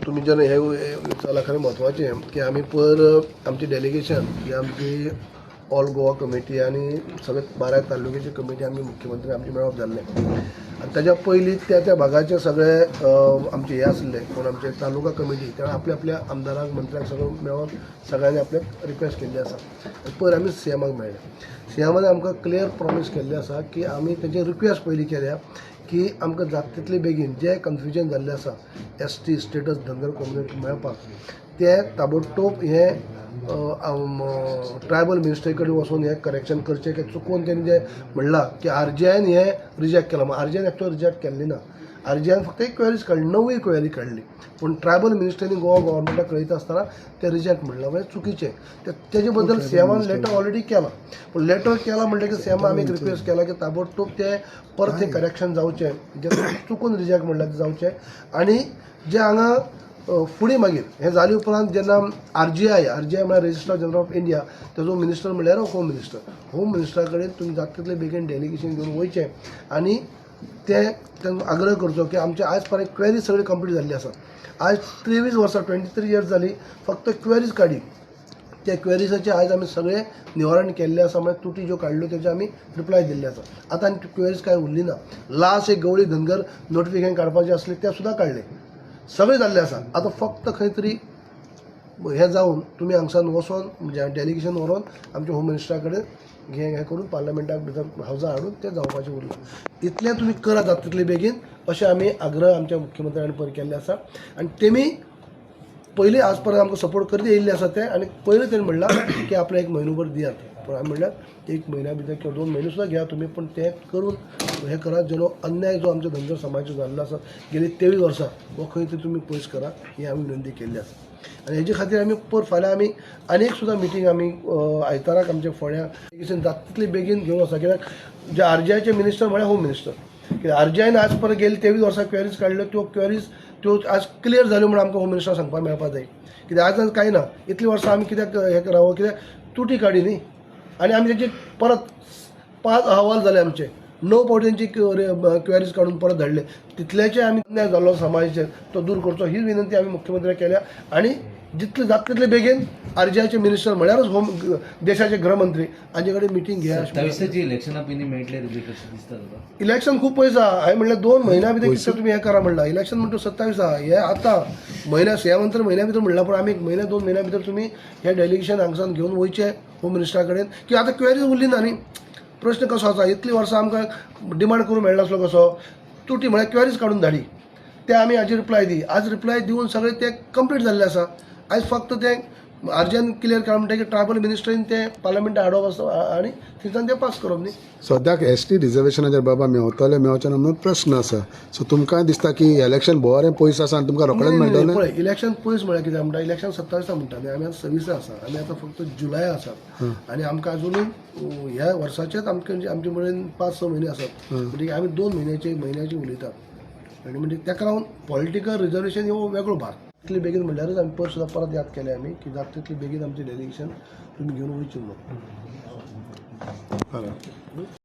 तुम्ही जर हे विचारला खरं महत्त्वाचें की आमी आमचे डेलिगेशन की आमची ऑल गोवा कमिटी आणि सगळे 12 तालुक्याची कमिटी आमी मुख्यमंत्री आमचे मेळप जाल्ले आणि त्याच्या पयलीं त्या भागाचे सगळे आमचे हे आसले कोण आमचे तालुका कमिटी त्या आपल्या आमदारांक मंत्र्यांक सगळं मेळोन सगळ्यांनी आपल्याक रिक्वेस्ट केल्ली आसा पयर आमी सीएमाक मेळ्ळे सीएमान आमकां क्लियर प्रॉमिस केल्लें आसा की आमी तेंचे रिक्वेस्ट पयलीं केल्या की आमकां जाता तितले बेगीन जे कन्फ्युजन जाल्लें आसा एसटी स्टेटस धनगर कम्युनिटी मेळपाक ते ताबडतोब हे ट्रायबल मिनिस्ट्री कडेन वचून हे करेक्शन करचें की चुकून तेणी जे म्हणलां की आरजीआयन हे रिजेक्ट केलां आरजीआयन एक्चुअल रिजेक्ट केल्ली ना आरजीआयन फक्त एक क्वेरीज काडली 9 क्वेरी काडली पूण ट्रायबल मिनिस्ट्रीनी गोवा गव्हर्मेंटाक कळयता आसतना ते रिजेक्ट म्हणलां म्हणजे चुकीचें तेजे बद्दल सीएमान लेटर ऑलरेडी केला पूण लेटर केला म्हणटकीर सीएमान आमी एक रिक्वेस्ट केला की ताबडतोब ते परत हे करेक्शन जावचें जे चुकून रिजेक्ट म्हणलां ते जावचें आनी जे हांगा फुडें मागीर हें जाले उपरांत जेन्ना आरजीआय म्हळ्यार रजिस्ट्रार जनरल ऑफ इंडिया तेजो मिनिस्टर म्हणल्यार होम मिनिस्टरा कडेन तुमी जाता तितले बेगीन डेलिगेशन घेवन वयचें आनी ते आग्रह करचो की आमचे आयज पर्यंत क्वेरी सगळी कंप्लीट जाल्ली आसा आज 23 वर्सां 23 इयर्स जाली फक्त क्वेरीज काडी त्या क्वेरीजाचे आयज आमी सगळे निवारण केल्लें आसा म्हणजे तुटी ज्यो काडल्यो तेजे आमी रिप्लाय दिल्ले आसा आतां आनी क्वेरीज कांय उरली ना लास्ट एक गवळी धनगर नोटिफिकेशन काडपाचें आसलें तें सुद्दां काडलें सगळें जाल्लें आसा आतां फक्त खंय तरी हें जावन तुमी हांगसान वचोन म्हणजे डेलिगेशन व्हरोन आमच्या होम मिनिस्टरा कडेन हें करून पार्लमेंटाक भितर हावजा हाडून तें जावपाचें उरलां इतलें तुमी करात जाता तितलें बेगीन अशें आमी आग्रह आमच्या मुख्यमंत्र्यान पयर केल्ले आसा आनी तेमी पयलीं आज पर्यंत आमकां सपोर्ट करीत येयल्ले आसा ते आनी पयलीं तेणी म्हणलां की आपल्याक एक म्हयनोभर दियात पूण आमी म्हणल्यार 1 म्हयन्या भितर किंवा 2 म्हयने सुद्दां घेया तुमी पूण तें करून हें करात जो अन्याय जो आमच्या धनगर समाजाचो जाल्लो आसा गेली 23 वर्सां हो खंय तरी तुमी पयस करा ही आमी विनंती केल्ली आसा आनी हेजे खातीर आमी फाल्यां आमी आनीक सुद्दां मिटींग आमी आयताराक आमच्या फोंड्या जाता तितले बेगीन घेवन वचा कित्याक जे आरजीआयचे मिनिस्टर म्हळ्यार होम मिनिस्टर कित्याक आरजीआयन आज पर्यंत गेली 23 वर्सां क्वेरीज काडल्यो त्यो क्वेरीज त्यो आज क्लियर जाल्यो म्हणून आमकां होम मिनिस्टर सांगपाक मेळपाक जाय कित्याक आज कांय ना इतली वर्सां आमी कित्याक हें करावं कित्याक तुटी काडी न्ही आनी आमी तेचे परत 5 अहवाल जाले आमचे 9 फावटी क्वेरीज काडून परत धाडले तितल्याचे आमी अन्याय जाल्लो समाजाचेर तो दूर करचो ही विनंती आमी मुख्यमंत्र्याक केल्या आनी जितले जाता तितले बेगीन आरजीआयचे मिनिस्टर म्हळ्यारच होम देशाचे गृहमंत्री हांचे कडेन मिटींग घेया इलेक्शना पयलीं मेळटले कशें दिसता तुका इलेक्शन खूब पयस आहा हांवें म्हणलें 2 म्हयन्या भितर कितें तुमी हें करा म्हणलां इलेक्शन म्हणटा 27 आहा हे आतां सेवंतर म्हयन्या भितर म्हणलां पूण आमी 1 म्हयन्या 2 म्हयन्या भितर तुमी हे डेलिगेशन हांगसान घेवन वयचे होम मिनिस्टरा कडेन की आतां क्वेरीज उरली ना न्ही प्रश्न कसो आसा इतली वर्सां आमकां डिमांड करूंक मेळनासलो कसो तुटी म्हळ्यार क्वेरीज काडून धाडी ते आमी हाजी रिप्लाय दी आज रिप्लाय दिवन सगळें तें कंप्लीट जाल्लें आसा आयज फक्त तें आरजीआयन क्लियर केलां म्हणटकीर ट्रायबल मिनिस्ट्रीन तें पार्लमेंटाक हाडप आसा आनी थंयच्यान तें पास करप न्ही सद्याक एसटी रिजर्वेशनाचेर बाबा मेवतले मेवचे ना म्हणून प्रश्न आसा सो तुमकां दिसता की इलेक्शन बरें पयस आसा आनी तुमकां रोखडेंच मेळटलें पळय इलेक्शन पयस म्हळ्यार कितें म्हणटा इलेक्शन 27 म्हणटा न्ही आमी आतां 26 आसा आमी आतां फक्त जुलय आसा आनी आमकां अजुनूय ह्या वर्साचेच आमचे कडेन 5-6 म्हयने आसात म्हणटकीर आमी 2 म्हयन्याची उलयतात आनी म्हणजे ताका लागून पॉलिटिकल रिजर्वेशन हो वेगळो भाग तितले बेगीन म्हणल्यारच आमी पयर सुद्दां परत याद केले आमी की जाता तितले बेगीन आमचें डेलिगेशन तुमी घेवन वयचें म्हणून